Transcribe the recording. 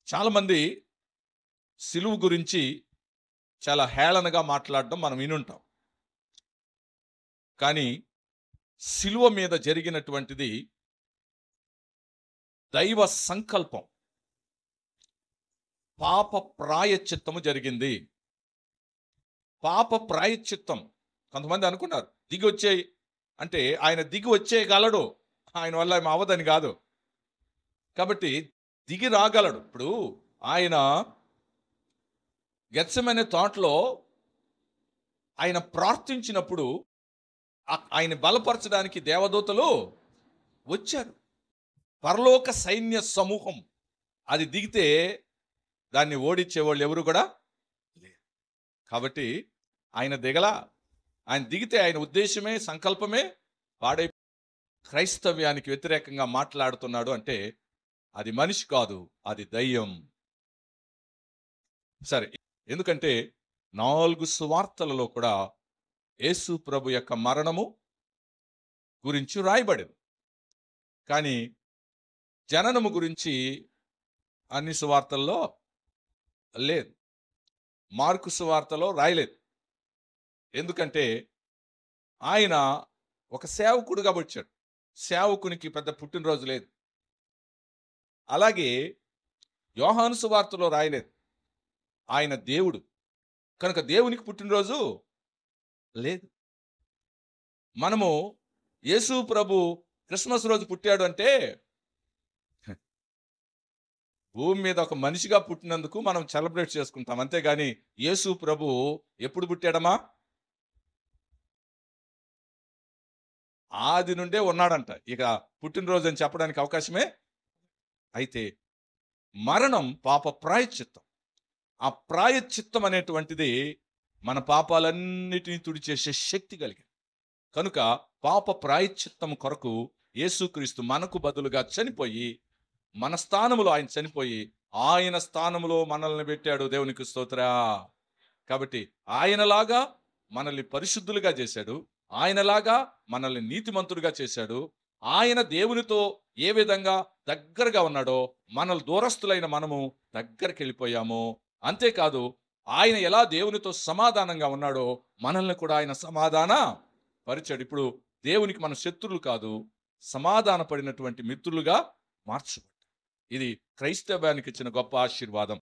చాలామంది సిలువ గురించి చాలా హేళనగా మాట్లాడడం మనం వినుంటాం. కానీ సిలువ మీద జరిగినటువంటిది దైవ సంకల్పం. పాప ప్రాయశ్చిత్తము జరిగింది. పాప ప్రాయశ్చిత్తం. కొంతమంది అనుకున్నారు దిగి వచ్చేయి అంటే ఆయన దిగి వచ్చేయగలడు, ఆయన వల్ల ఏమి అవ్వదని కాదు. కాబట్టి దిగి రాగలడు. ఇప్పుడు ఆయన గెత్సెమనే తోటలో ఆయన ప్రార్థించినప్పుడు ఆయన బలపరచడానికి దేవదూతలు వచ్చారు. పరలోక సైన్య సమూహం అది దిగితే దాన్ని ఓడించేవాళ్ళు ఎవరు కూడా లేరు. కాబట్టి ఆయన దిగల. ఆయన దిగితే ఆయన ఉద్దేశమే సంకల్పమే పాడై క్రైస్తవ్యానికి వ్యతిరేకంగా మాట్లాడుతున్నాడు అంటే అది మనిషి కాదు, అది దయ్యం. సరే, ఎందుకంటే 4 సువార్తలలో కూడా యేసు ప్రభు యొక్క మరణము గురించి రాయబడింది. కానీ జననము గురించి అన్ని సువార్తల్లో లేదు. మార్కు సువార్తలో రాయలేదు. ఎందుకంటే ఆయన ఒక సేవకుడుగా వచ్చాడు. సేవకునికి పెద్ద పుట్టినరోజు లేదు. అలాగే యోహాను సువార్తలో రాయలేదు. ఆయన దేవుడు కనుక దేవునికి పుట్టినరోజు లేదు. మనము యేసు ప్రభు క్రిస్మస్ రోజు పుట్టాడు అంటే భూమి మీద ఒక మనిషిగా పుట్టినందుకు మనం సెలబ్రేట్ చేసుకుంటాం, అంతేగాని యేసు ప్రభు ఎప్పుడు పుట్టాడమా? ఆది నుండే ఉన్నాడంట. ఇక పుట్టినరోజు అని చెప్పడానికి అవకాశమే. అయితే మరణం పాప ప్రాయశ్చిత్తం. ఆ ప్రాయశ్చిత్తం అనేటువంటిది మన పాపాలన్నిటినీ తుడిచేసే శక్తి కలిగింది. కనుక పాప ప్రాయశ్చిత్తం కొరకు యేసుక్రీస్తు మనకు బదులుగా చనిపోయి, మన స్థానములో ఆయన చనిపోయి ఆయన స్థానములో మనల్ని పెట్టాడు. దేవునికి స్తోత్రా. కాబట్టి ఆయనలాగా మనల్ని పరిశుద్ధులుగా చేశాడు. ఆయనలాగా మనల్ని నీతిమంతులుగా చేశాడు. ఆయన దేవునితో ఏ విధంగా దగ్గరగా ఉన్నాడో మనల్ని దూరస్తులైన మనము దగ్గరికి వెళ్ళిపోయాము. అంతేకాదు ఆయన ఎలా దేవునితో సమాధానంగా ఉన్నాడో మనల్ని కూడా ఆయన సమాధాన పరిచాడు. ఇప్పుడు దేవునికి మన శత్రువులు కాదు, సమాధాన పడినటువంటి మిత్రులుగా మార్చబడ్డారు. ఇది క్రైస్తవ్యానికి ఇచ్చిన గొప్ప ఆశీర్వాదం.